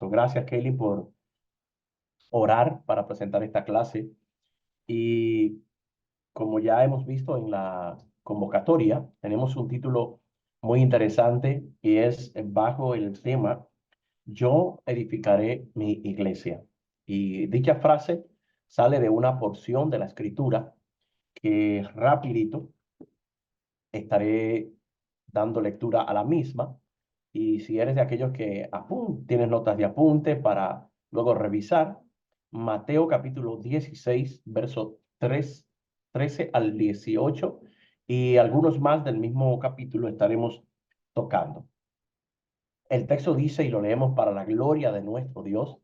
Cristo. Gracias, Kelly, por orar para presentar esta clase. Y como ya hemos visto en la convocatoria, tenemos un título muy interesante y es bajo el tema Yo edificaré mi iglesia. Y dicha frase sale de una porción de la escritura que rapidito estaré dando lectura a la misma. Y si eres de aquellos que tienes notas de apunte para luego revisar, Mateo capítulo 16, verso 13 al 18, y algunos más del mismo capítulo estaremos tocando. El texto dice, y lo leemos para la gloria de nuestro Dios,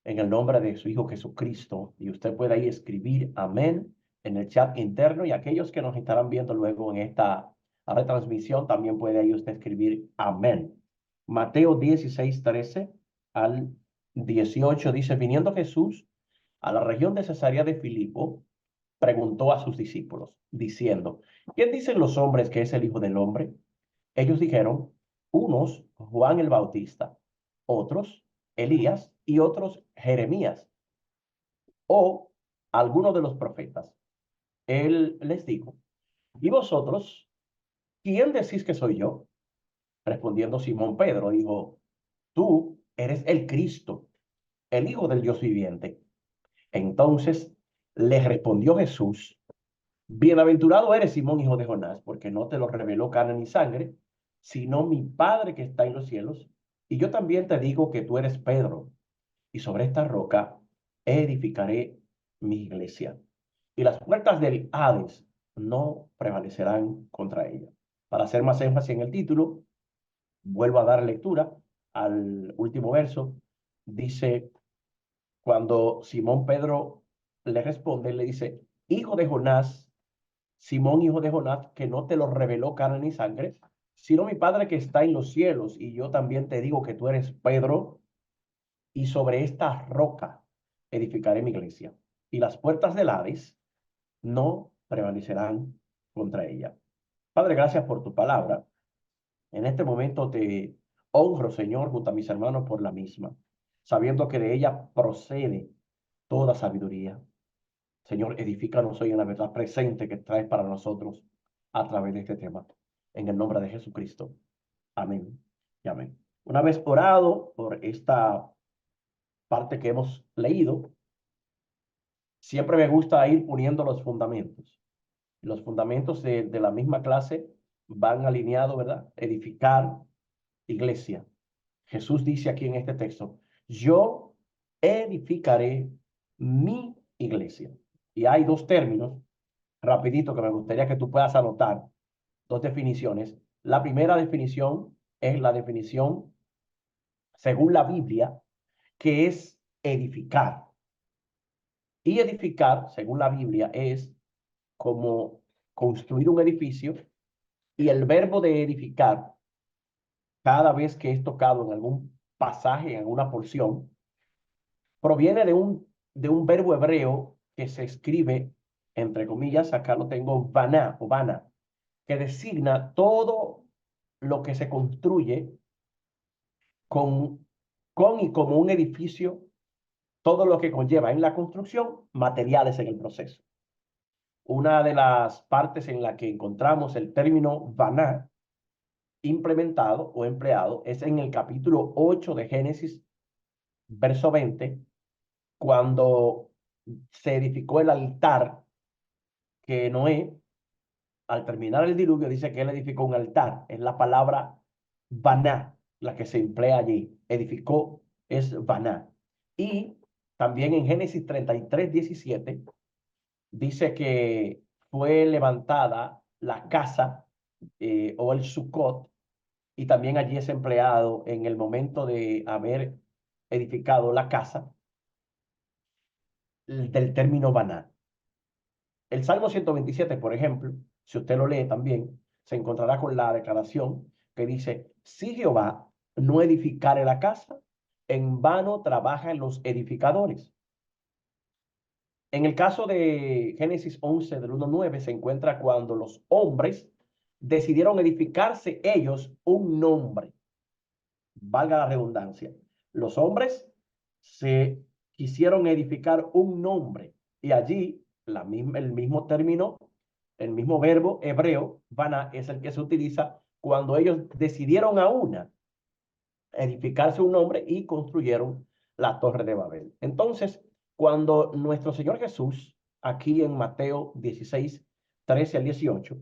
en el nombre de su Hijo Jesucristo, y usted puede ahí escribir amén en el chat interno, y aquellos que nos estarán viendo luego en esta retransmisión, también puede ahí usted escribir amén. Mateo 16, 13 al 18 dice, viniendo Jesús a la región de Cesarea de Filipo, preguntó a sus discípulos, diciendo, ¿quién dicen los hombres que es el Hijo del Hombre? Ellos dijeron, unos Juan el Bautista, otros Elías y otros Jeremías o alguno de los profetas. Él les dijo, ¿y vosotros quién decís que soy yo? Respondiendo Simón Pedro, dijo, tú eres el Cristo, el Hijo del Dios viviente. Entonces le respondió Jesús, bienaventurado eres Simón, hijo de Jonás, porque no te lo reveló carne ni sangre, sino mi Padre que está en los cielos. Y yo también te digo que tú eres Pedro, y sobre esta roca edificaré mi iglesia. Y las puertas del Hades no prevalecerán contra ella. Para hacer más énfasis en el título, vuelvo a dar lectura al último verso. Dice, cuando Simón Pedro le responde, le dice, hijo de Jonás, Simón, hijo de Jonás, que no te lo reveló carne ni sangre, sino mi Padre que está en los cielos. Y yo también te digo que tú eres Pedro, y sobre esta roca edificaré mi iglesia. Y las puertas del Hades no prevalecerán contra ella. Padre, gracias por tu palabra. En este momento te honro, Señor, junto a mis hermanos por la misma, sabiendo que de ella procede toda sabiduría. Señor, edifícanos hoy en la verdad presente que traes para nosotros a través de este tema. En el nombre de Jesucristo. Amén y amén. Una vez orado por esta parte que hemos leído, siempre me gusta ir poniendo los fundamentos. Los fundamentos de la misma clase van alineados, ¿verdad? Edificar iglesia. Jesús dice aquí en este texto, yo edificaré mi iglesia. Y hay dos términos, rapidito, que me gustaría que tú puedas anotar, dos definiciones. La primera definición es la definición, según la Biblia, que es edificar. Y edificar, según la Biblia, es como construir un edificio, y el verbo de edificar, cada vez que es tocado en algún pasaje, en alguna porción, proviene de un verbo hebreo que se escribe, entre comillas, acá lo tengo, vaná o vana, que designa todo lo que se construye con, con y como un edificio, todo lo que conlleva en la construcción materiales en el proceso. Una de las partes en la que encontramos el término vaná implementado o empleado es en el capítulo 8 de Génesis, verso 20, cuando se edificó el altar que Noé, al terminar el diluvio, dice que él edificó un altar. Es la palabra vaná la que se emplea allí. Edificó es vaná. Y también en Génesis 33, 17, dice que fue levantada la casa o el Sucot, y también allí es empleado en el momento de haber edificado la casa del término baná. El Salmo 127, por ejemplo, si usted lo lee también, se encontrará con la declaración que dice, si Jehová no edificare la casa, en vano trabajan los edificadores. En el caso de Génesis 11, del 1 al 9, se encuentra cuando los hombres decidieron edificarse ellos un nombre, valga la redundancia, Los hombres se quisieron edificar un nombre y allí el mismo término, el mismo verbo hebreo, bana, es el que se utiliza cuando ellos decidieron a una edificarse un nombre y construyeron la Torre de Babel. Entonces, cuando nuestro Señor Jesús, aquí en Mateo 16, 13 al 18,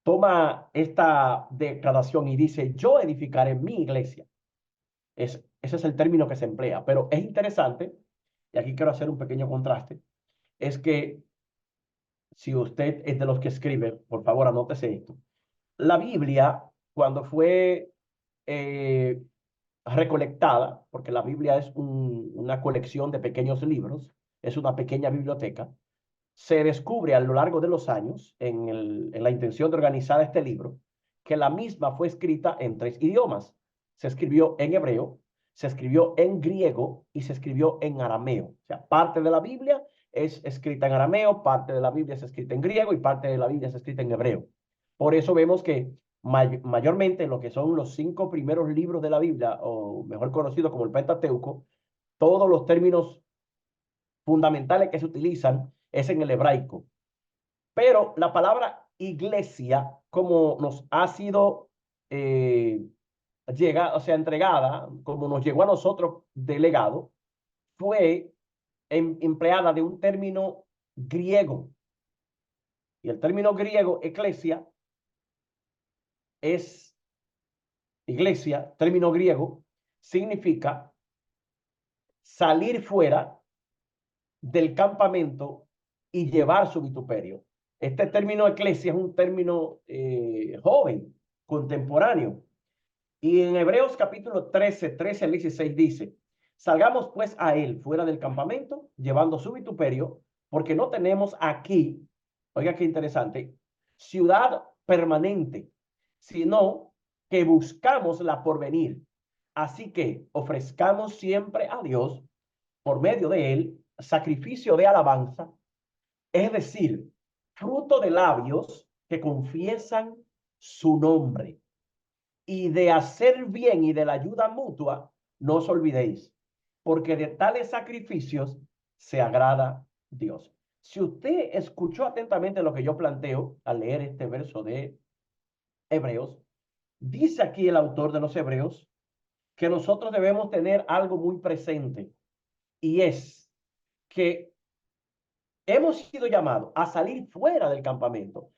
toma esta declaración y dice, yo edificaré mi iglesia. Ese es el término que se emplea, pero es interesante, y aquí quiero hacer un pequeño contraste, es que si usted es de los que escribe, por favor anótese esto. La Biblia, cuando fue eh, recolectada, porque la Biblia es una colección de pequeños libros, es una pequeña biblioteca, se descubre a lo largo de los años, en la intención de organizar este libro, que la misma fue escrita en 3 idiomas. Se escribió en hebreo, se escribió en griego y se escribió en arameo. O sea, parte de la Biblia es escrita en arameo, parte de la Biblia es escrita en griego y parte de la Biblia es escrita en hebreo. Por eso vemos que mayormente lo que son los 5 primeros libros de la Biblia, o mejor conocido como el Pentateuco, todos los términos fundamentales que se utilizan es en el hebraico. Pero la palabra iglesia, como nos ha sido o sea, entregada, como nos llegó a nosotros delegado, fue empleada de un término griego. Y el término griego, eclesia, es iglesia, término griego, significa salir fuera del campamento y llevar su vituperio. Este término eclesia es un término joven, contemporáneo. Y en Hebreos capítulo 13, 13 al 16 dice, salgamos pues a él fuera del campamento, llevando su vituperio, porque no tenemos aquí, oiga qué interesante, ciudad permanente, sino que buscamos la porvenir. Así que ofrezcamos siempre a Dios, por medio de él, sacrificio de alabanza, es decir, fruto de labios que confiesan su nombre. Y de hacer bien y de la ayuda mutua, no os olvidéis, porque de tales sacrificios se agrada Dios. Si usted escuchó atentamente lo que yo planteo al leer este verso de Hebreos, dice aquí el autor de los Hebreos que nosotros debemos tener algo muy presente, y es que hemos sido llamados a salir fuera del campamento,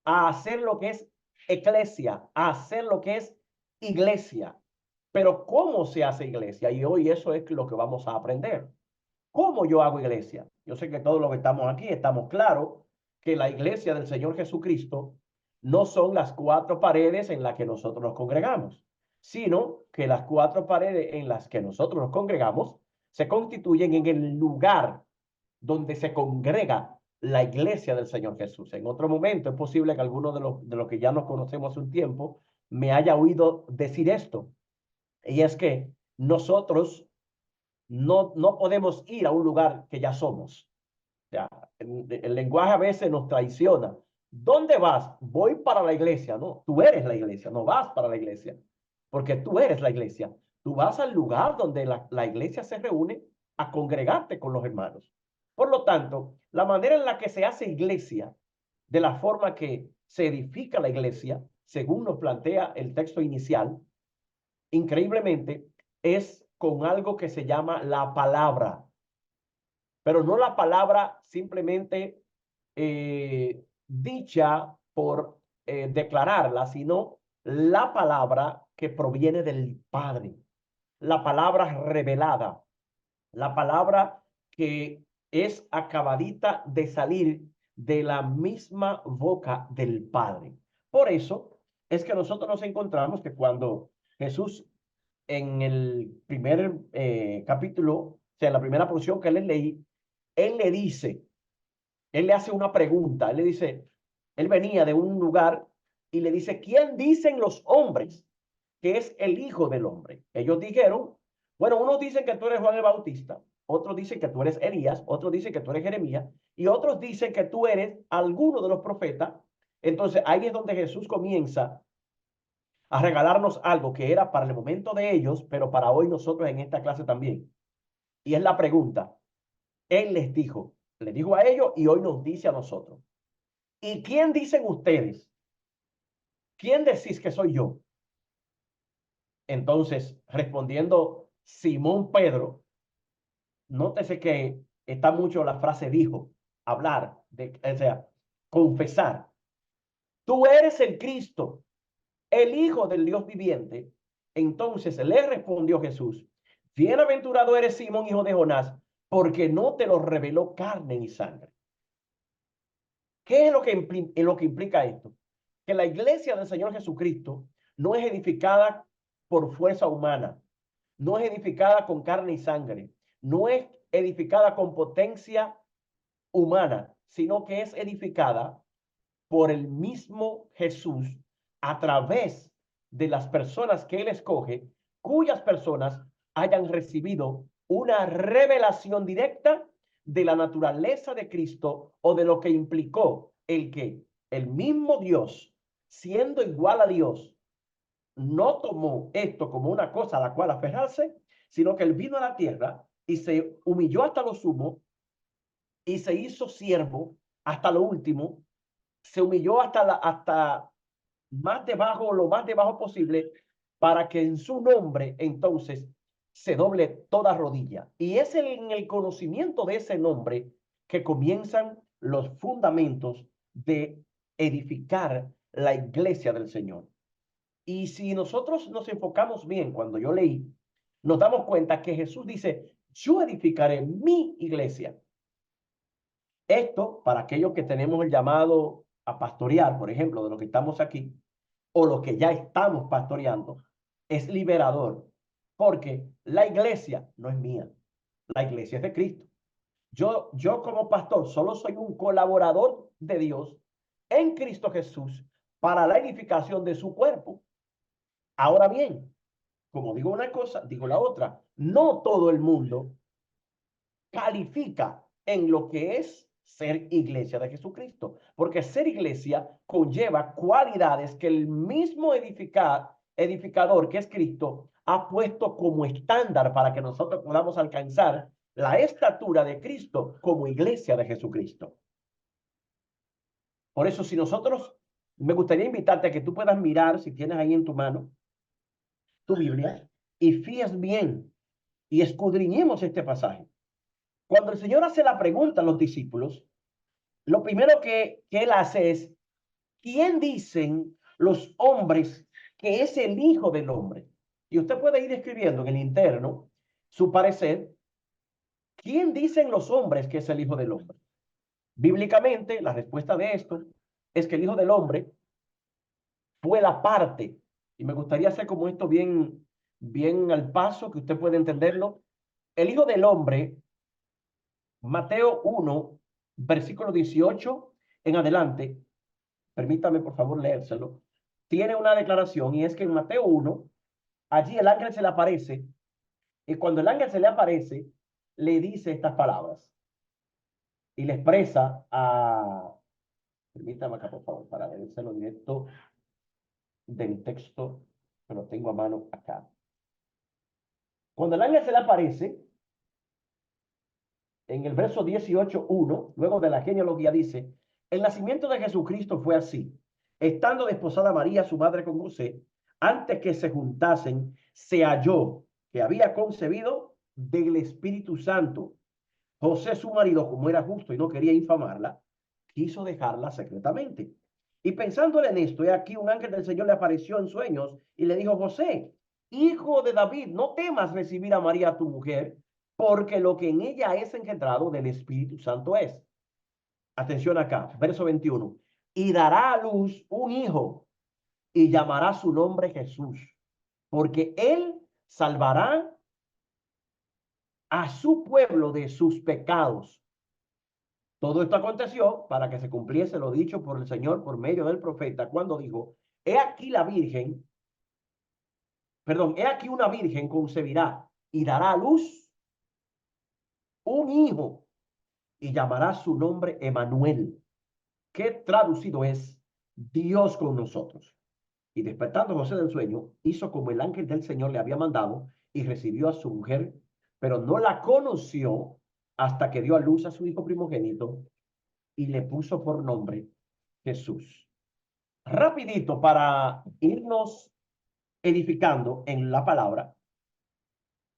a hacer lo que es eclesia, a hacer lo que es iglesia. Pero ¿cómo se hace iglesia? Y hoy eso es lo que vamos a aprender. ¿Cómo yo hago iglesia? Yo sé que todos los que estamos aquí estamos claros que la iglesia del Señor Jesucristo no son las 4 paredes en las que nosotros nos congregamos, sino que las 4 paredes en las que nosotros nos congregamos se constituyen en el lugar donde se congrega la iglesia del Señor Jesús. En otro momento es posible que alguno de los que ya nos conocemos hace un tiempo me haya oído decir esto, y es que nosotros no podemos ir a un lugar que ya somos. O sea, el lenguaje a veces nos traiciona. ¿Dónde vas? Voy para la iglesia. No, tú eres la iglesia, no vas para la iglesia, porque tú eres la iglesia. Tú vas al lugar donde la iglesia se reúne a congregarte con los hermanos. Por lo tanto, la manera en la que se hace iglesia, de la forma que se edifica la iglesia, según nos plantea el texto inicial, increíblemente, es con algo que se llama la palabra, pero no la palabra simplemente dicha por declararla, sino la palabra que proviene del Padre, la palabra revelada, la palabra que es acabadita de salir de la misma boca del Padre. Por eso es que nosotros nos encontramos que cuando Jesús en el primer capítulo, o sea, en la primera porción que les leí, él le dice, él le hace una pregunta, él le dice, él venía de un lugar y le dice, ¿quién dicen los hombres que es el Hijo del Hombre? Ellos dijeron, bueno, unos dicen que tú eres Juan el Bautista, otros dicen que tú eres Elías, otros dicen que tú eres Jeremías, y otros dicen que tú eres alguno de los profetas. Entonces ahí es donde Jesús comienza a regalarnos algo que era para el momento de ellos, pero para hoy nosotros en esta clase también. Y es la pregunta. Él les dijo a ellos y hoy nos dice a nosotros. ¿Y quién dicen ustedes? ¿Quién decís que soy yo? Entonces, respondiendo Simón Pedro, nótese que está mucho la frase dijo, hablar, o sea, confesar. Tú eres el Cristo, el Hijo del Dios viviente. Entonces le respondió Jesús, bienaventurado eres Simón, hijo de Jonás, porque no te lo reveló carne ni sangre. ¿Qué es lo que implica esto? Que la iglesia del Señor Jesucristo no es edificada por fuerza humana, no es edificada con carne y sangre, no es edificada con potencia humana, sino que es edificada por el mismo Jesús a través de las personas que Él escoge, cuyas personas hayan recibido una revelación directa de la naturaleza de Cristo o de lo que implicó el que el mismo Dios, siendo igual a Dios, no tomó esto como una cosa a la cual aferrarse, sino que Él vino a la tierra y se humilló hasta lo sumo y se hizo siervo hasta lo último, se humilló hasta más debajo, lo más debajo posible, para que en su nombre entonces se doble toda rodilla. Y es en el conocimiento de ese nombre que comienzan los fundamentos de edificar la iglesia del Señor. Y si nosotros nos enfocamos bien, cuando yo leí, nos damos cuenta que Jesús dice, yo edificaré mi iglesia. Esto, para aquellos que tenemos el llamado a pastorear, por ejemplo, de los que estamos aquí, o los que ya estamos pastoreando, es liberador, porque la iglesia no es mía, la iglesia es de Cristo. Yo como pastor solo soy un colaborador de Dios en Cristo Jesús para la edificación de su cuerpo. Ahora bien, como digo una cosa, digo la otra. No todo el mundo califica en lo que es ser iglesia de Jesucristo, porque ser iglesia conlleva cualidades que el mismo edificador, que es Cristo, ha puesto como estándar para que nosotros podamos alcanzar la estatura de Cristo como iglesia de Jesucristo. Por eso, si nosotros, me gustaría invitarte a que tú puedas mirar, si tienes ahí en tu mano, tu Biblia, y fíes bien y escudriñemos este pasaje. Cuando el Señor hace la pregunta a los discípulos, lo primero que él hace es, ¿quién dicen los hombres que es el Hijo del Hombre? Y usted puede ir escribiendo en el interno su parecer, ¿quién dicen los hombres que es el Hijo del Hombre? Bíblicamente, la respuesta de esto es que el Hijo del Hombre fue la parte, y me gustaría hacer como esto bien al paso, que usted puede entenderlo. El Hijo del Hombre, Mateo 1, versículo 18 en adelante, permítame por favor leérselo, tiene una declaración y es que en Mateo 1, allí el ángel se le aparece y cuando el ángel se le aparece, le dice estas palabras y le expresa a, permítame acá por favor para leérselo directo del texto que lo tengo a mano acá. Cuando el ángel se le aparece, en el verso 18:1, luego de la genealogía dice, el nacimiento de Jesucristo fue así. Estando desposada María, su madre, con José, antes que se juntasen, se halló que había concebido del Espíritu Santo. José, su marido, como era justo y no quería infamarla, quiso dejarla secretamente. Y pensándole en esto, he aquí un ángel del Señor le apareció en sueños y le dijo, José, hijo de David, no temas recibir a María tu mujer, porque lo que en ella es engendrado del Espíritu Santo es. Atención acá, verso 21. Y dará a luz un hijo y llamará su nombre Jesús, porque él salvará a su pueblo de sus pecados. Todo esto aconteció para que se cumpliese lo dicho por el Señor por medio del profeta cuando dijo, he aquí la virgen, perdón, he aquí una virgen concebirá y dará a luz un hijo y llamará su nombre Emanuel, que traducido es Dios con nosotros. Y despertando José del sueño, hizo como el ángel del Señor le había mandado y recibió a su mujer, pero no la conoció hasta que dio a luz a su hijo primogénito y le puso por nombre Jesús. Rapidito para irnos edificando en la palabra,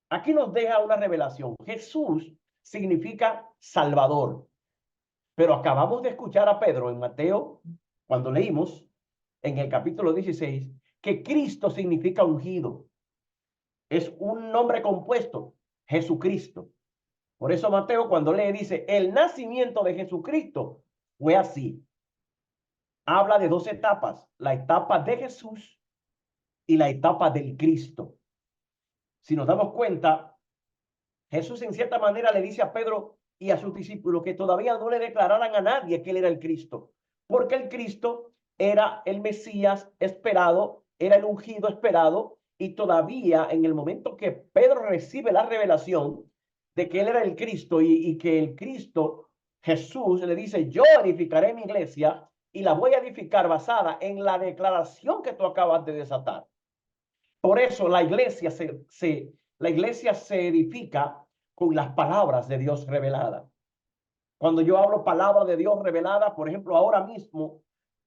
aquí nos deja una revelación. Jesús significa Salvador, pero acabamos de escuchar a Pedro en Mateo, cuando leímos en el capítulo 16, que Cristo significa ungido. Es un nombre compuesto, Jesucristo. Por eso Mateo cuando lee dice, el nacimiento de Jesucristo fue así. Habla de dos etapas, la etapa de Jesús y la etapa del Cristo. Si nos damos cuenta, Jesús en cierta manera le dice a Pedro y a sus discípulos que todavía no le declararan a nadie que él era el Cristo, porque el Cristo era el Mesías esperado, era el ungido esperado, y todavía en el momento que Pedro recibe la revelación de que él era el Cristo y que el Cristo, Jesús, le dice, yo edificaré mi iglesia y la voy a edificar basada en la declaración que tú acabas de desatar. Por eso la iglesia se edifica con las palabras de Dios reveladas. Cuando yo hablo palabra de Dios revelada, por ejemplo, ahora mismo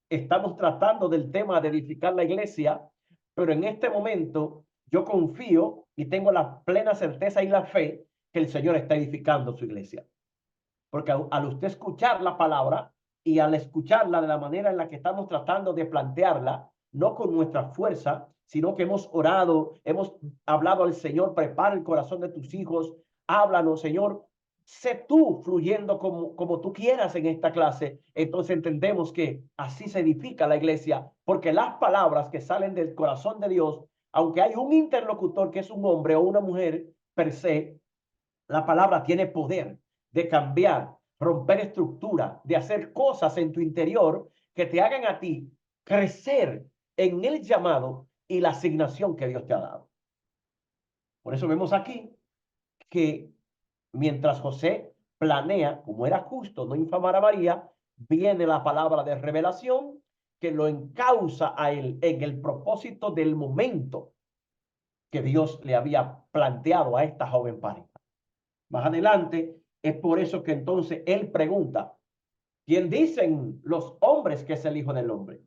estamos tratando del tema de edificar la iglesia, pero en este momento yo confío y tengo la plena certeza y la fe que el Señor está edificando su iglesia. Porque al usted escuchar la palabra y al escucharla de la manera en la que estamos tratando de plantearla, no con nuestra fuerza, sino que hemos orado, hemos hablado al Señor, prepara el corazón de tus hijos, háblanos, Señor, sé tú fluyendo como tú quieras en esta clase. Entonces entendemos que así se edifica la iglesia, porque las palabras que salen del corazón de Dios, aunque hay un interlocutor que es un hombre o una mujer per se, la palabra tiene poder de cambiar, romper estructura, de hacer cosas en tu interior que te hagan a ti crecer en el llamado y la asignación que Dios te ha dado. Por eso vemos aquí que mientras José planea, como era justo, no infamar a María, viene la palabra de revelación que lo encausa a él en el propósito del momento que Dios le había planteado a esta joven pareja. Más adelante, es por eso que entonces él pregunta, ¿quién dicen los hombres que es el Hijo del Hombre?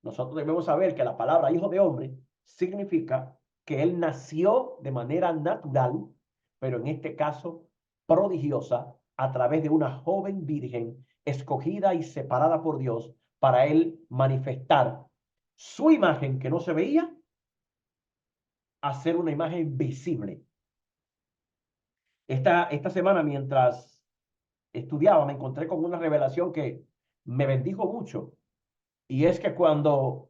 Nosotros debemos saber que la palabra Hijo de Hombre significa que él nació de manera natural, pero en este caso prodigiosa, a través de una joven virgen escogida y separada por Dios para él manifestar su imagen que no se veía, a ser una imagen visible. Esta semana, mientras estudiaba, me encontré con una revelación que me bendijo mucho. Y es que cuando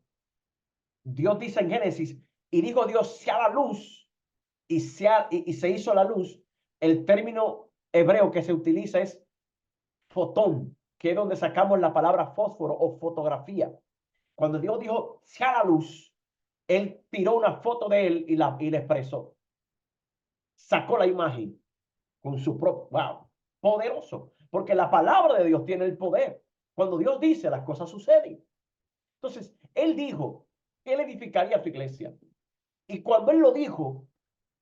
Dios dice en Génesis, y dijo Dios, sea la luz, y se hizo la luz, el término hebreo que se utiliza es fotón, que es donde sacamos la palabra fósforo o fotografía. Cuando Dios dijo, sea la luz, él tiró una foto de él y la expresó. Sacó la imagen con su propio, wow, poderoso, porque la palabra de Dios tiene el poder. Cuando Dios dice, las cosas suceden. Entonces, él dijo que él edificaría su iglesia. Y cuando él lo dijo,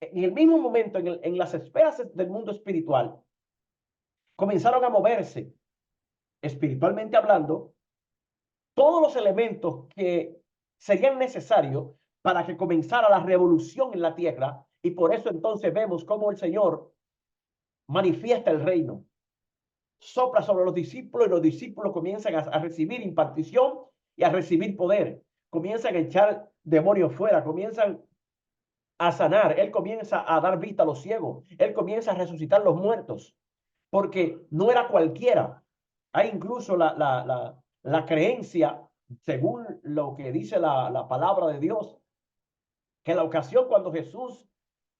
en el mismo momento, en las esferas del mundo espiritual, comenzaron a moverse, espiritualmente hablando, todos los elementos que serían necesarios para que comenzara la revolución en la tierra. Y por eso entonces vemos cómo el Señor manifiesta el reino, sopla sobre los discípulos y los discípulos comienzan a recibir impartición y a recibir poder. Comienzan a echar demonios fuera, comienzan a sanar. Él comienza a dar vista a los ciegos. Él comienza a resucitar los muertos, porque no era cualquiera. Hay incluso la creencia, según lo que dice la palabra de Dios, que la ocasión cuando Jesús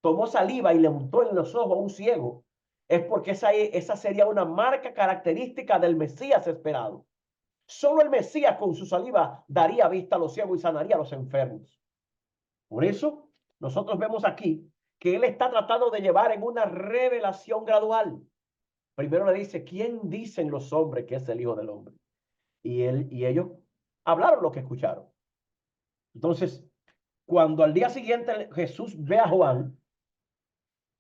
tomó saliva y le untó en los ojos a un ciego, es porque esa sería una marca característica del Mesías esperado. Solo el Mesías con su saliva daría vista a los ciegos y sanaría a los enfermos. Por eso, nosotros vemos aquí que él está tratando de llevar en una revelación gradual. Primero le dice, ¿quién dicen los hombres que es el Hijo del Hombre? Y ellos hablaron lo que escucharon. Entonces, cuando al día siguiente Jesús ve a Juan,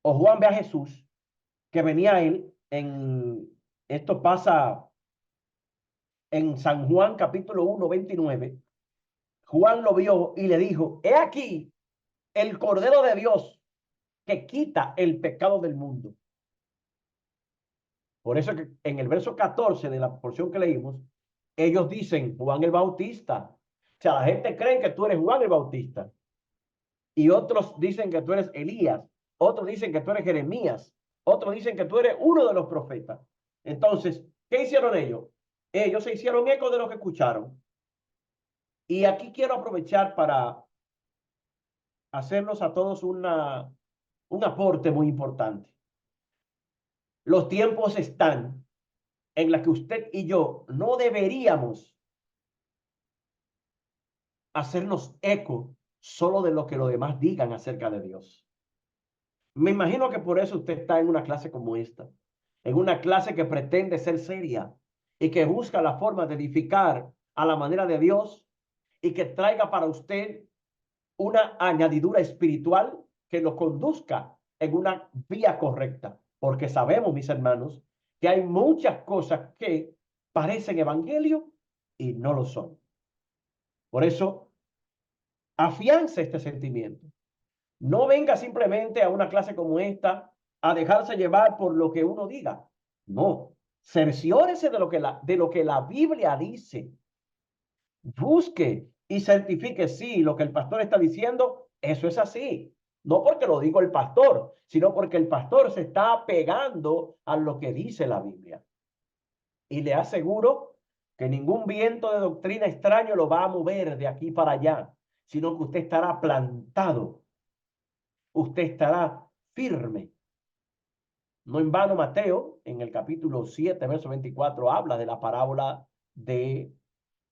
o Juan ve a Jesús, que venía a él, esto pasa en San Juan capítulo 1, 29. Juan lo vio y le dijo, he aquí el Cordero de Dios que quita el pecado del mundo. Por eso que en el verso 14 de la porción que leímos, ellos dicen Juan el Bautista. O sea, la gente cree que tú eres Juan el Bautista. Y otros dicen que tú eres Elías. Otros dicen que tú eres Jeremías. Otros dicen que tú eres uno de los profetas. Entonces, ¿qué hicieron ellos? Ellos se hicieron eco de lo que escucharon. Y aquí quiero aprovechar para hacernos a todos un aporte muy importante. Los tiempos están en los que usted y yo no deberíamos hacernos eco solo de lo que los demás digan acerca de Dios. Me imagino que por eso usted está en una clase como esta, en una clase que pretende ser seria y que busca la forma de edificar a la manera de Dios y que traiga para usted una añadidura espiritual que lo conduzca en una vía correcta. Porque sabemos, mis hermanos, que hay muchas cosas que parecen evangelio y no lo son. Por eso, afianza este sentimiento. No venga simplemente a una clase como esta a dejarse llevar por lo que uno diga. No, cerciórese de lo que la Biblia dice. Busque y certifique si lo que el pastor está diciendo, eso es así. No porque lo digo el pastor, sino porque el pastor se está pegando a lo que dice la Biblia. Y le aseguro que ningún viento de doctrina extraño lo va a mover de aquí para allá, sino que usted estará plantado, usted estará firme. No en vano Mateo, en el capítulo 7, verso 24, habla de la parábola de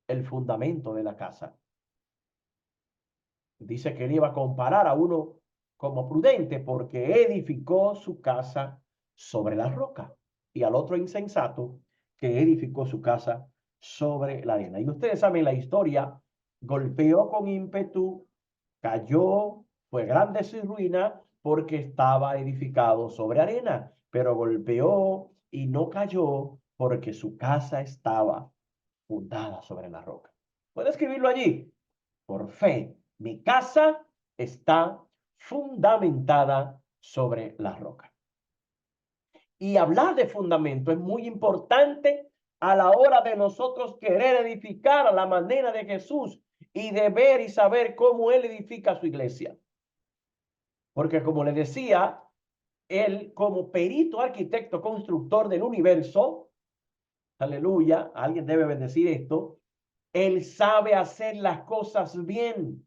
el fundamento de la casa. Dice que él iba a comparar a uno como prudente porque edificó su casa sobre la roca y al otro insensato que edificó su casa sobre la arena. Y ustedes saben la historia, golpeó con ímpetu, cayó, fue grande su ruina porque estaba edificado sobre arena, pero golpeó y no cayó porque su casa estaba fundada sobre la roca. ¿Puede escribirlo allí? Por fe, mi casa está fundamentada sobre la roca. Y hablar de fundamento es muy importante a la hora de nosotros querer edificar a la manera de Jesús y de ver y saber cómo Él edifica su iglesia. Porque como le decía, Él como perito, arquitecto, constructor del universo, aleluya, alguien debe bendecir esto, Él sabe hacer las cosas bien.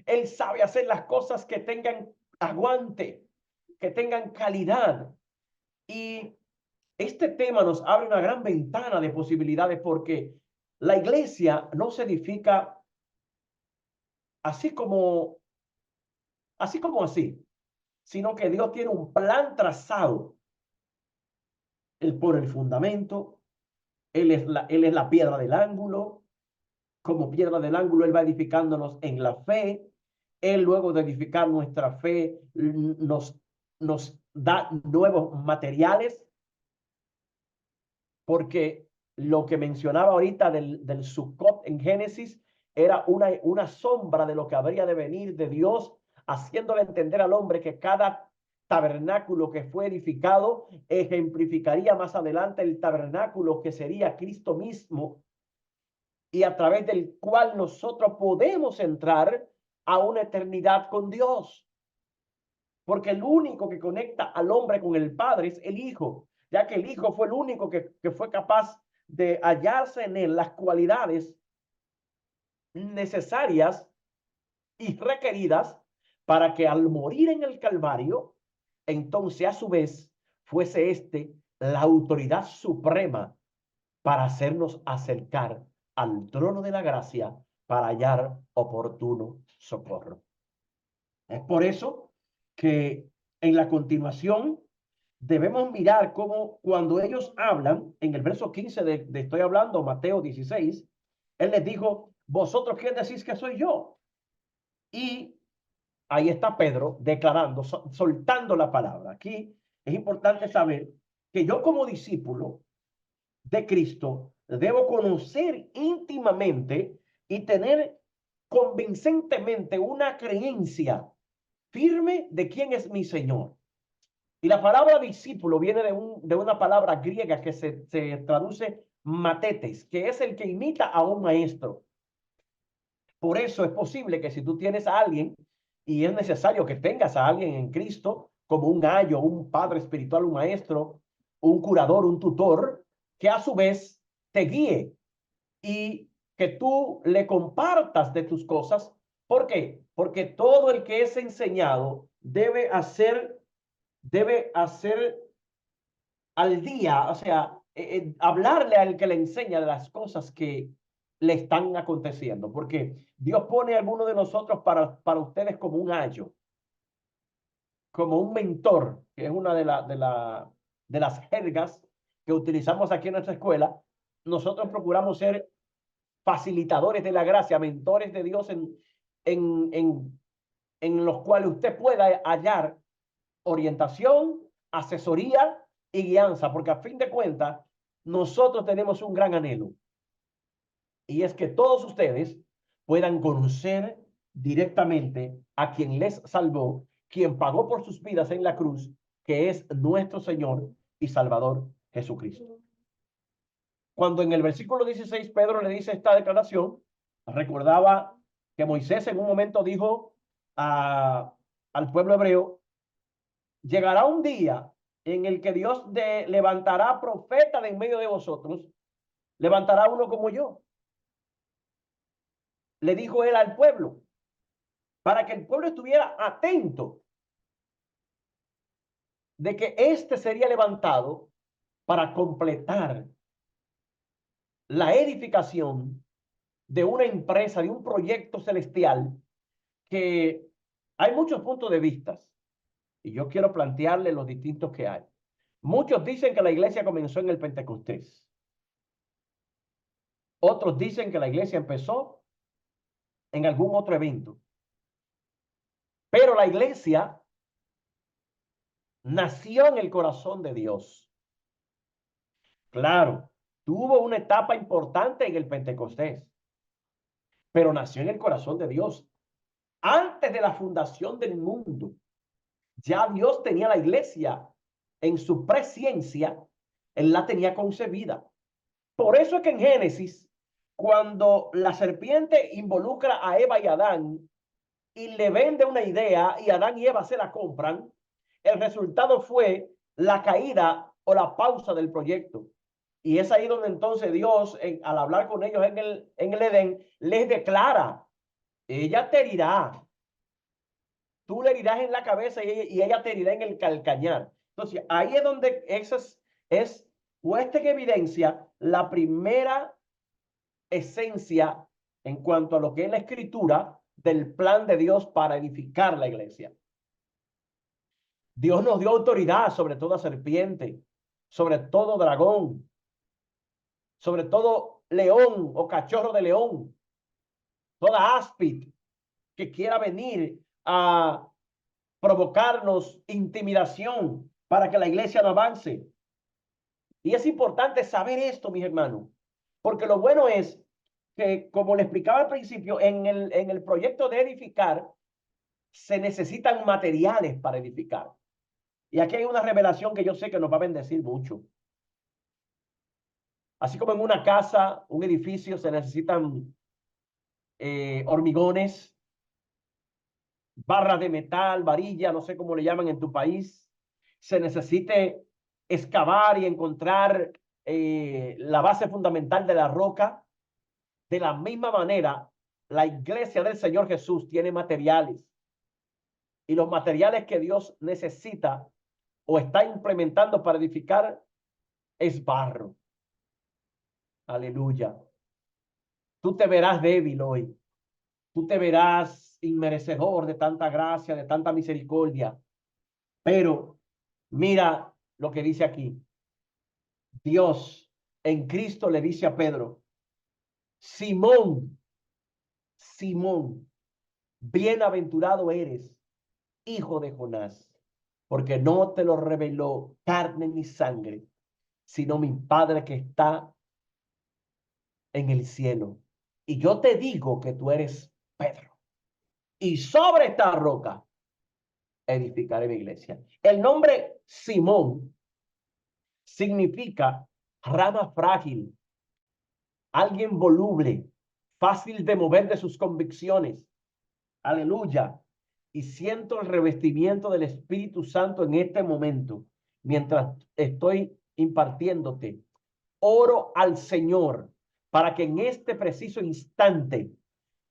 Él sabe hacer las cosas que tengan aguante, que tengan calidad. Y este tema nos abre una gran ventana de posibilidades porque la iglesia no se edifica así como, así, sino que Dios tiene un plan trazado. Él pone el fundamento, él es la piedra del ángulo. Como piedra del ángulo, Él va edificándonos en la fe. Él, luego de edificar nuestra fe, nos da nuevos materiales, porque lo que mencionaba ahorita del Sukkot en Génesis era una sombra de lo que habría de venir de Dios, haciéndole entender al hombre que cada tabernáculo que fue edificado ejemplificaría más adelante el tabernáculo que sería Cristo mismo, y a través del cual nosotros podemos entrar a una eternidad con Dios. Porque el único que conecta al hombre con el Padre es el Hijo, ya que el Hijo fue el único que fue capaz de hallarse en él las cualidades necesarias y requeridas para que al morir en el Calvario, entonces a su vez fuese la autoridad suprema para hacernos acercar al trono de la gracia para hallar oportuno socorro. Es por eso que en la continuación debemos mirar cómo cuando ellos hablan, en el verso 15 de estoy hablando, Mateo 16, él les dijo, ¿vosotros quién decís que soy yo? Y ahí está Pedro declarando, soltando la palabra. Aquí es importante saber que yo como discípulo de Cristo debo conocer íntimamente y tener convincentemente una creencia firme de quién es mi Señor. Y la palabra discípulo viene de una palabra griega que se traduce matetes, que es el que imita a un maestro. Por eso es posible que si tú tienes a alguien y es necesario que tengas a alguien en Cristo, como un ayo, un padre espiritual, un maestro, un curador, un tutor, que a su vez te guíe y que tú le compartas de tus cosas. ¿Por qué? Porque todo el que es enseñado debe hacer al día, o sea, hablarle al que le enseña de las cosas que le están aconteciendo, porque Dios pone a alguno de nosotros para ustedes como un ayo, como un mentor, que es una de las jergas que utilizamos aquí en nuestra escuela. Nosotros procuramos ser facilitadores de la gracia, mentores de Dios en, en, en los cuales usted pueda hallar orientación, asesoría y guianza, porque a fin de cuentas, nosotros tenemos un gran anhelo, y es que todos ustedes puedan conocer directamente a quien les salvó, quien pagó por sus vidas en la cruz, que es nuestro Señor y Salvador Jesucristo. Cuando en el versículo 16 Pedro le dice esta declaración, recordaba que Moisés en un momento dijo al pueblo hebreo: llegará un día en el que Dios levantará profeta de en medio de vosotros, levantará uno como yo. Le dijo él al pueblo, para que el pueblo estuviera atento de que éste sería levantado para completar la edificación de una empresa, de un proyecto celestial, que hay muchos puntos de vista y yo quiero plantearle los distintos que hay. Muchos dicen que la iglesia comenzó en el Pentecostés. Otros dicen que la iglesia empezó en algún otro evento. Pero la iglesia nació en el corazón de Dios. Claro, tuvo una etapa importante en el Pentecostés, pero nació en el corazón de Dios. Antes de la fundación del mundo, ya Dios tenía la iglesia en su presciencia, él la tenía concebida. Por eso es que en Génesis, cuando la serpiente involucra a Eva y Adán y le vende una idea y Adán y Eva se la compran, el resultado fue la caída o la pausa del proyecto. Y es ahí donde entonces Dios, al hablar con ellos en el Edén, les declara: ella te herirá, tú le herirás en la cabeza y ella te herirá en el calcañar. Entonces, ahí es donde eso es puesta en evidencia la primera esencia en cuanto a lo que es la escritura del plan de Dios para edificar la iglesia. Dios nos dio autoridad sobre toda serpiente, sobre todo dragón, sobre todo león o cachorro de león, toda áspid que quiera venir a provocarnos intimidación para que la iglesia no avance. Y es importante saber esto, mis hermanos, porque lo bueno es que, como le explicaba al principio, en el proyecto de edificar, se necesitan materiales para edificar. Y aquí hay una revelación que yo sé que nos va a bendecir mucho. Así como en una casa, un edificio, se necesitan hormigones, barras de metal, varilla, no sé cómo le llaman en tu país. Se necesite excavar y encontrar la base fundamental de la roca. De la misma manera, la iglesia del Señor Jesús tiene materiales. Y los materiales que Dios necesita o está implementando para edificar es barro. Aleluya. Tú te verás débil hoy. Tú te verás inmerecedor de tanta gracia, de tanta misericordia. Pero mira lo que dice aquí. Dios en Cristo le dice a Pedro: Simón, Simón, bienaventurado eres, hijo de Jonás, porque no te lo reveló carne ni sangre, sino mi Padre que está en el cielo. Y yo te digo que tú eres Pedro, y sobre esta roca edificaré mi iglesia. El nombre Simón significa rama frágil, alguien voluble, fácil de mover de sus convicciones. Aleluya. Y siento el revestimiento del Espíritu Santo en este momento, mientras estoy impartiéndote. Oro al Señor para que en este preciso instante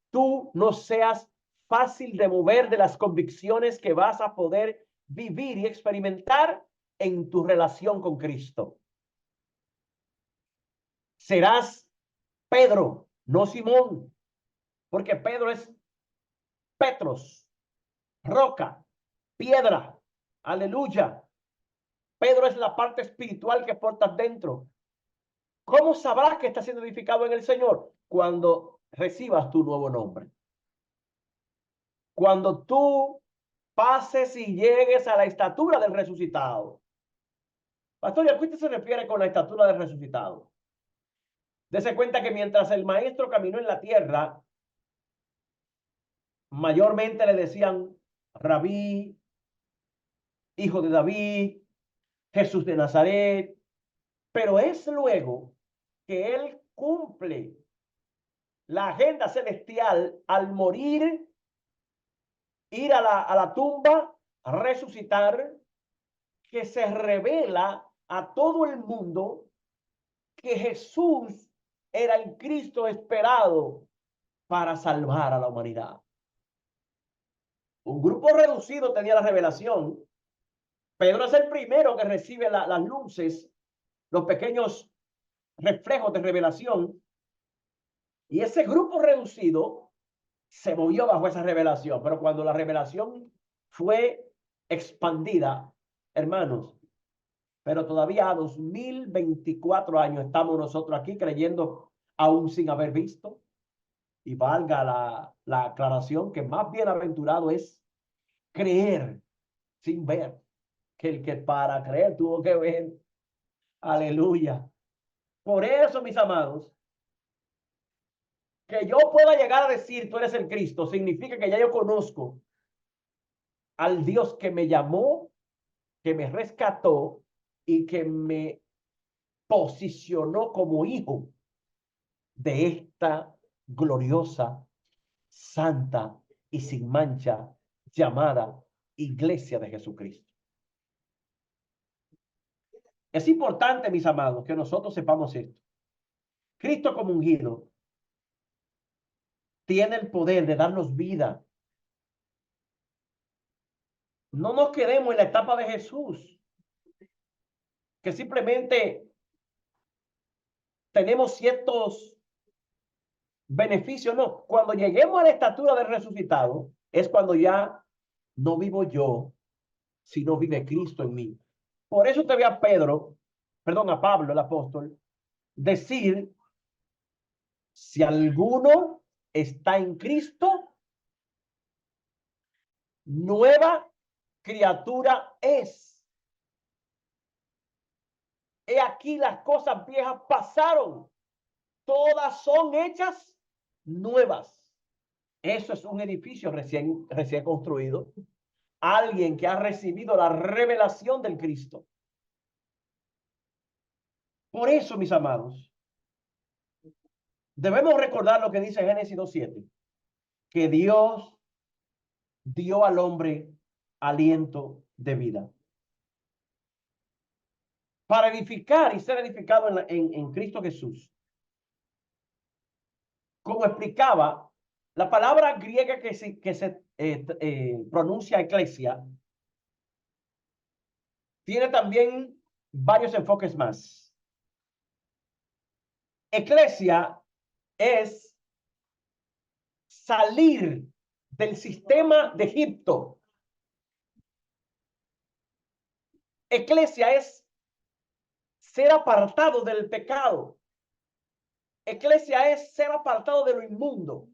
tú no seas fácil de mover de las convicciones que vas a poder vivir y experimentar en tu relación con Cristo. Serás Pedro, no Simón, porque Pedro es Petros, roca, piedra. Aleluya. Pedro es la parte espiritual que portas dentro. ¿Cómo sabrás que estás siendo edificado en el Señor? Cuando recibas tu nuevo nombre. Cuando tú pases y llegues a la estatura del resucitado. Pastor, ¿y a qué usted se refiere con la estatura del resucitado? Dese cuenta que mientras el maestro caminó en la tierra, mayormente le decían Rabí, hijo de David, Jesús de Nazaret, pero es luego que él cumple la agenda celestial al morir, ir a la tumba, resucitar, que se revela a todo el mundo que Jesús era el Cristo esperado para salvar a la humanidad. Un grupo reducido tenía la revelación. Pedro es el primero que recibe las luces, los pequeños reflejos de revelación. Y ese grupo reducido se movió bajo esa revelación. Pero cuando la revelación fue expandida, hermanos, pero todavía a 2024 años estamos nosotros aquí creyendo aún sin haber visto. Y valga la aclaración que más bienaventurado es creer sin ver que el que para creer tuvo que ver. Aleluya. Por eso, mis amados, que yo pueda llegar a decir tú eres el Cristo, significa que ya yo conozco al Dios que me llamó, que me rescató y que me posicionó como hijo de esta gloriosa, santa y sin mancha llamada Iglesia de Jesucristo. Es importante, mis amados, que nosotros sepamos esto. Cristo como ungido tiene el poder de darnos vida. No nos quedemos en la etapa de Jesús, que simplemente tenemos ciertos beneficios. No, cuando lleguemos a la estatura del resucitado, es cuando ya no vivo yo, sino vive Cristo en mí. Por eso te ve a Pedro, perdón, a Pablo, el apóstol, decir, si alguno está en Cristo, nueva criatura es. He aquí las cosas viejas pasaron, todas son hechas nuevas. Eso es un edificio recién construido. Alguien que ha recibido la revelación del Cristo. Por eso, mis amados, debemos recordar lo que dice Génesis 2:7, que Dios dio al hombre aliento de vida para edificar y ser edificado en Cristo Jesús. Como explicaba, la palabra griega que se pronuncia eclesia tiene también varios enfoques más. Eclesia es salir del sistema de Egipto. Eclesia es ser apartado del pecado. Eclesia es ser apartado de lo inmundo.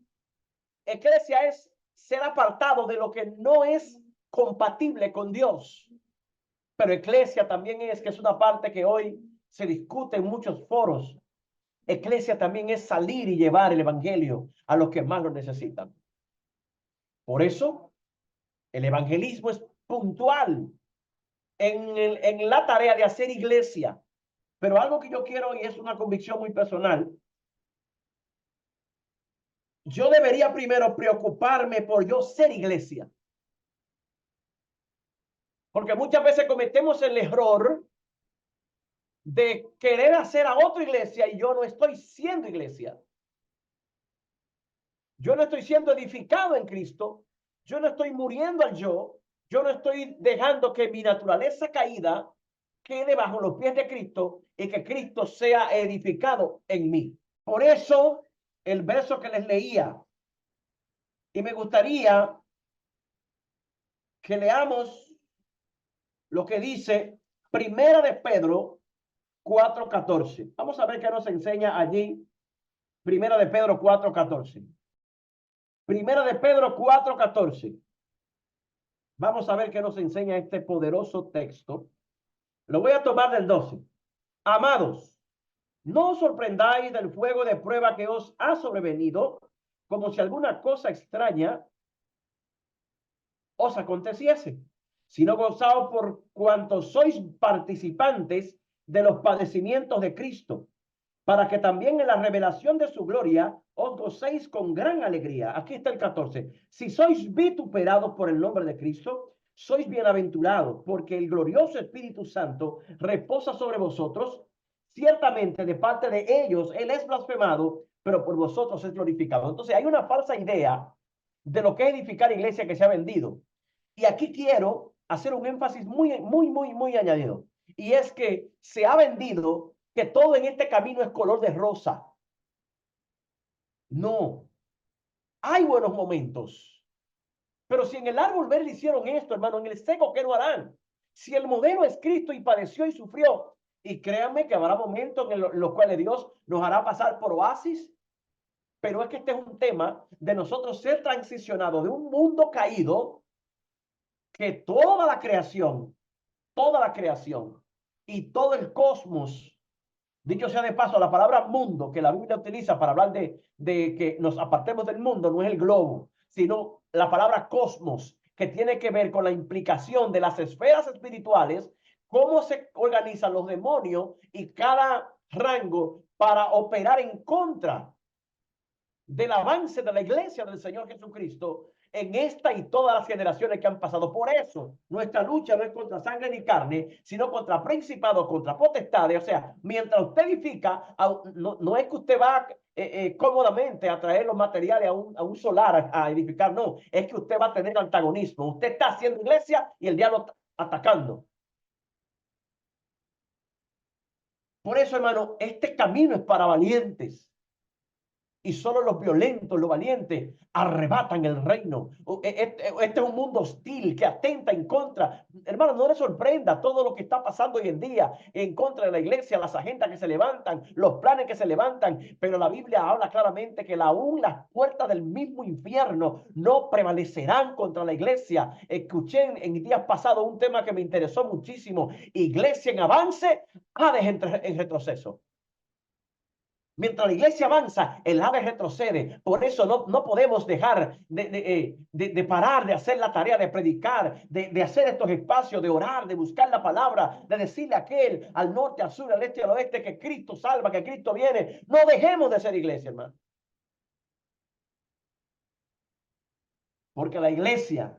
eclesia es ser apartado de lo que no es compatible con Dios. Pero eclesia también es, que es una parte que hoy se discute en muchos foros. Eclesia también es salir y llevar el evangelio a los que más lo necesitan. Por eso, el evangelismo es puntual en la tarea de hacer iglesia. Pero algo que yo quiero, y es una convicción muy personal, yo debería primero preocuparme por yo ser iglesia. Porque muchas veces cometemos el error de querer hacer a otra iglesia y yo no estoy siendo iglesia. Yo no estoy siendo edificado en Cristo. Yo no estoy muriendo al yo. Yo no estoy dejando que mi naturaleza caída quede bajo los pies de Cristo y que Cristo sea edificado en mí. Por eso, el verso que les leía, y me gustaría que leamos lo que dice Primera de Pedro 4:14. Vamos a ver qué nos enseña allí. Primera de Pedro 4:14. Primera de Pedro 4:14. Vamos a ver qué nos enseña este poderoso texto. Lo voy a tomar del 12. Amados, no os sorprendáis del fuego de prueba que os ha sobrevenido, como si alguna cosa extraña os aconteciese, sino gozaos por cuanto sois participantes de los padecimientos de Cristo, para que también en la revelación de su gloria os gocéis con gran alegría. Aquí está el 14. Si sois vituperados por el nombre de Cristo, sois bienaventurados, porque el glorioso Espíritu Santo reposa sobre vosotros. Ciertamente de parte de ellos Él es blasfemado, pero por vosotros es glorificado. Entonces hay una falsa idea de lo que es edificar iglesia que se ha vendido. Y aquí quiero hacer un énfasis muy añadido. Y es que se ha vendido que todo en este camino es color de rosa. No, hay buenos momentos. Pero si en el árbol verde hicieron esto, hermano, en el seco, ¿qué no harán? Si el modelo es Cristo y padeció y sufrió, y créanme que habrá momentos en los cuales Dios nos hará pasar por oasis, pero es que este es un tema de nosotros ser transicionados de un mundo caído, que toda la creación y todo el cosmos. Dicho sea de paso, la palabra mundo que la Biblia utiliza para hablar de que nos apartemos del mundo no es el globo, sino la palabra cosmos, que tiene que ver con la implicación de las esferas espirituales, cómo se organizan los demonios y cada rango para operar en contra del avance de la iglesia del Señor Jesucristo en esta y todas las generaciones que han pasado. Por eso, nuestra lucha no es contra sangre ni carne, sino contra principados, contra potestades. O sea, mientras usted edifica, no es que usted va cómodamente a traer los materiales a un solar a edificar, no, es que usted va a tener antagonismo. Usted está haciendo iglesia y el diablo está atacando. Por eso, hermano, este camino es para valientes. Y solo los violentos, los valientes, arrebatan el reino. Este es un mundo hostil que atenta en contra. Hermano, no le sorprenda todo lo que está pasando hoy en día en contra de la iglesia, las agendas que se levantan, los planes que se levantan. Pero la Biblia habla claramente que aún las puertas del mismo infierno no prevalecerán contra la iglesia. Escuché en días pasados un tema que me interesó muchísimo. Iglesia en avance, Hades en retroceso. Mientras la iglesia avanza, el Hades retrocede. Por eso no podemos dejar de parar de hacer la tarea de predicar, de hacer estos espacios, de orar, de buscar la palabra, de decirle a aquel, al norte, al sur, al este y al oeste, que Cristo salva, que Cristo viene. No dejemos de ser iglesia, hermano. Porque la iglesia,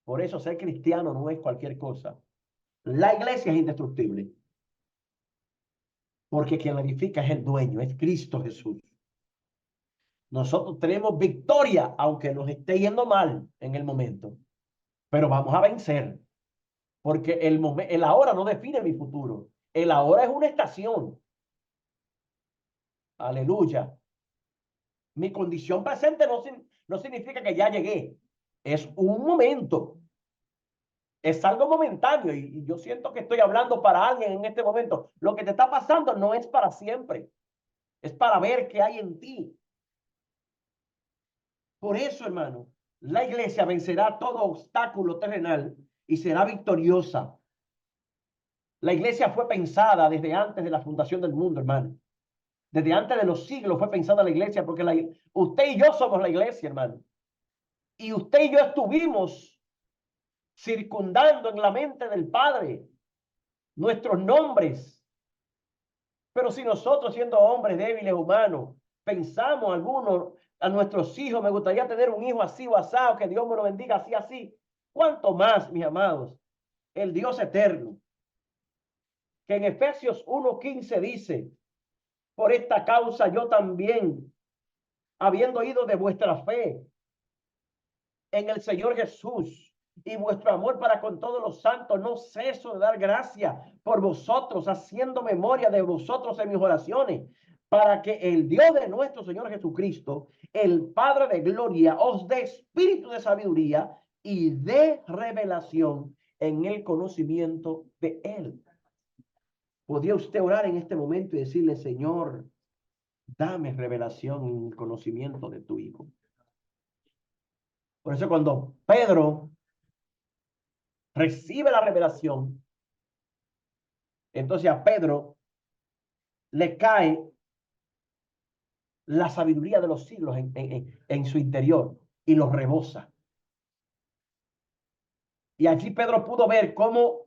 por eso ser cristiano no es cualquier cosa. La iglesia es indestructible. Porque quien la edifica es el dueño, es Cristo Jesús. Nosotros tenemos victoria, aunque nos esté yendo mal en el momento. Pero vamos a vencer. Porque el ahora no define mi futuro. El ahora es una estación. Aleluya. Mi condición presente no significa que ya llegué. Es un momento. Es algo momentáneo. Y yo siento que estoy hablando para alguien en este momento. Lo que te está pasando no es para siempre. Es para ver qué hay en ti. Por eso, hermano, la iglesia vencerá todo obstáculo terrenal y será victoriosa. La iglesia fue pensada desde antes de la fundación del mundo, hermano. Desde antes de los siglos fue pensada la iglesia, porque usted y yo somos la iglesia, hermano. Y usted y yo estuvimos circundando en la mente del Padre nuestros nombres. Pero si nosotros, siendo hombres débiles, humanos, pensamos algunos a nuestros hijos, me gustaría tener un hijo así o asado, que Dios me lo bendiga así, así. ¿Cuánto más, mis amados, el Dios eterno? Que en Efesios 1:15 dice, por esta causa yo también, habiendo oído de vuestra fe en el Señor Jesús y vuestro amor para con todos los santos, no ceso de dar gracia por vosotros, haciendo memoria de vosotros en mis oraciones, para que el Dios de nuestro Señor Jesucristo, el Padre de gloria, os dé espíritu de sabiduría y de revelación en el conocimiento de Él. ¿Podría usted orar en este momento y decirle, Señor, dame revelación y conocimiento de tu Hijo? Por eso cuando Pedro recibe la revelación, entonces a Pedro le cae la sabiduría de los siglos en su interior y lo rebosa. Y allí Pedro pudo ver cómo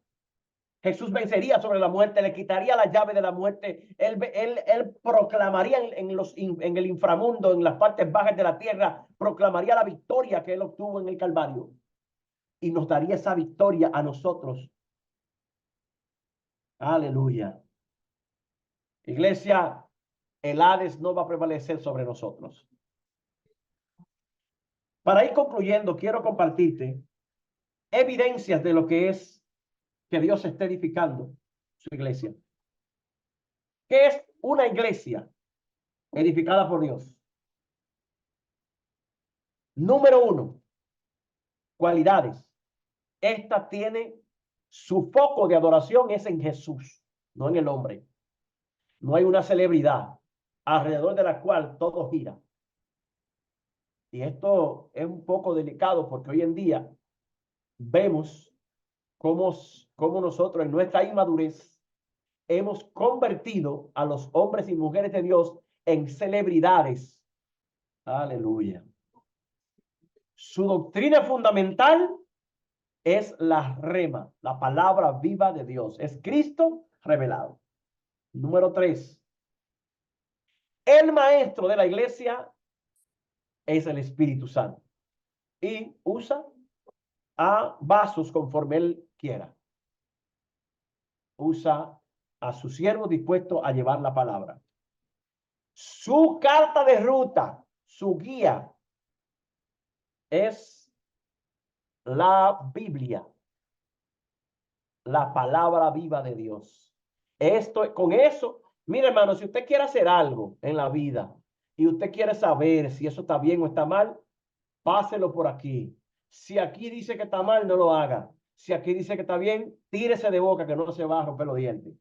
Jesús vencería sobre la muerte, le quitaría la llave de la muerte, él proclamaría en el inframundo, en las partes bajas de la tierra, proclamaría la victoria que él obtuvo en el Calvario y nos daría esa victoria a nosotros. Aleluya. Iglesia, el Hades no va a prevalecer sobre nosotros. Para ir concluyendo, quiero compartirte evidencias de lo que es que Dios esté edificando su iglesia. ¿Qué es una iglesia edificada por Dios? Número uno, cualidades. Esta tiene su foco de adoración es en Jesús, no en el hombre. No hay una celebridad alrededor de la cual todo gira. Y esto es un poco delicado porque hoy en día vemos cómo nosotros en nuestra inmadurez hemos convertido a los hombres y mujeres de Dios en celebridades. Aleluya. Su doctrina fundamental es la rema, la palabra viva de Dios. Es Cristo revelado. Número 3. El maestro de la iglesia es el Espíritu Santo y usa a vasos conforme él quiera. Usa a su siervo dispuesto a llevar la palabra. Su carta de ruta, su guía, es la Biblia, la palabra viva de Dios. Con eso, mire hermano, si usted quiere hacer algo en la vida y usted quiere saber si eso está bien o está mal, páselo por aquí. Si aquí dice que está mal, no lo haga. Si aquí dice que está bien, tírese de boca que no se va a romper los dientes.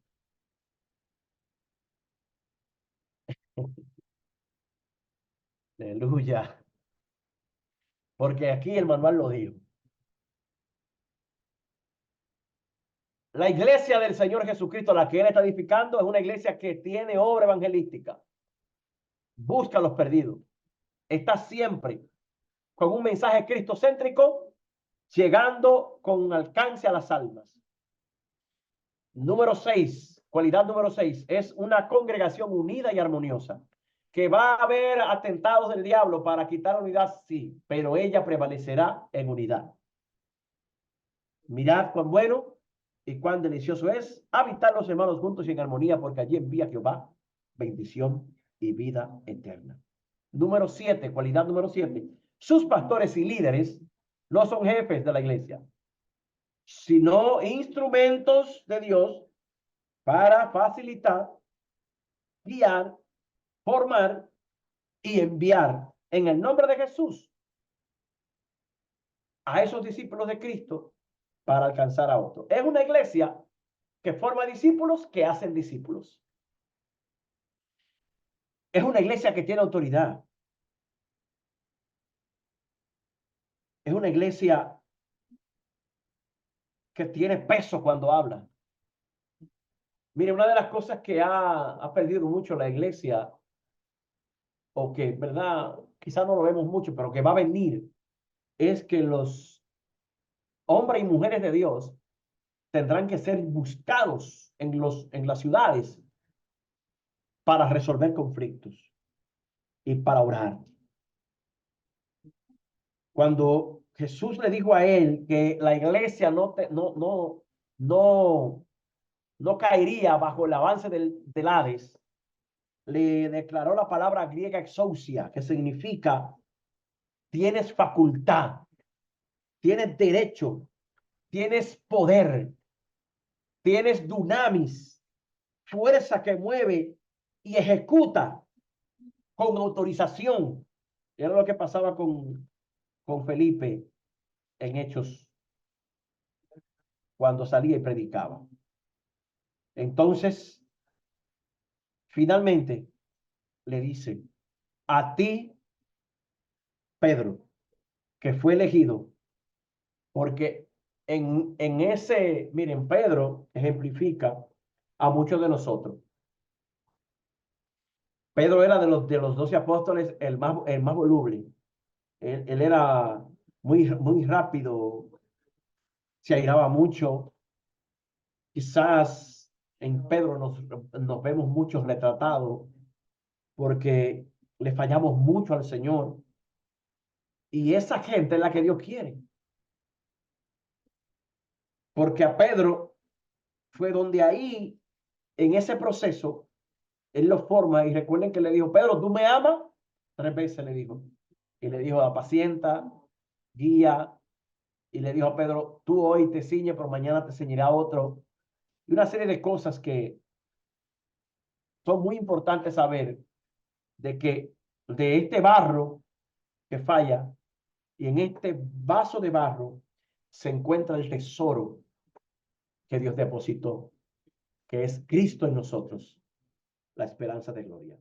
Aleluya. Porque aquí el manual lo dijo. La iglesia del Señor Jesucristo, la que Él está edificando, es una iglesia que tiene obra evangelística. Busca a los perdidos. Está siempre con un mensaje cristocéntrico, llegando con alcance a las almas. Número 6, cualidad número 6, es una congregación unida y armoniosa. Que va a haber atentados del diablo para quitar la unidad, sí, pero ella prevalecerá en unidad. Mirad cuán bueno y cuán delicioso es habitar los hermanos juntos y en armonía, porque allí envía Jehová bendición y vida eterna. Número 7, cualidad número 7. Sus pastores y líderes no son jefes de la iglesia, sino instrumentos de Dios para facilitar, guiar, formar y enviar en el nombre de Jesús a esos discípulos de Cristo para alcanzar a otros. Es una iglesia que forma discípulos que hacen discípulos. Es una iglesia que tiene autoridad. Es una iglesia que tiene peso cuando habla. Mire, una de las cosas que ha perdido mucho la iglesia, o que, ¿verdad? Quizás no lo vemos mucho, pero que va a venir, es que los hombres y mujeres de Dios tendrán que ser buscados en las ciudades para resolver conflictos y para orar. Cuando Jesús le dijo a él que la iglesia no, no caería bajo el avance del Hades, le declaró la palabra griega exousia, que significa tienes facultad, tienes derecho, tienes poder, tienes dunamis, fuerza que mueve y ejecuta con autorización. Era lo que pasaba con Felipe en Hechos cuando salía y predicaba. Entonces, finalmente le dice, a ti, Pedro, que fue elegido, porque miren, Pedro ejemplifica a muchos de nosotros. Pedro era de los 12 apóstoles el más voluble. Él era muy rápido, se airaba mucho. Quizás en Pedro nos vemos muchos retratados porque le fallamos mucho al Señor. Y esa gente es la que Dios quiere. Porque a Pedro fue donde ahí, en ese proceso, él lo forma. Y recuerden que le dijo, Pedro, ¿tú me amas? 3 veces le dijo. Y le dijo, apacienta, guía. Y le dijo a Pedro, tú hoy te ciñes, pero mañana te ceñirá otro. Y una serie de cosas que son muy importantes saber de que de este barro que falla y en este vaso de barro se encuentra el tesoro que Dios depositó, que es Cristo en nosotros, la esperanza de gloria.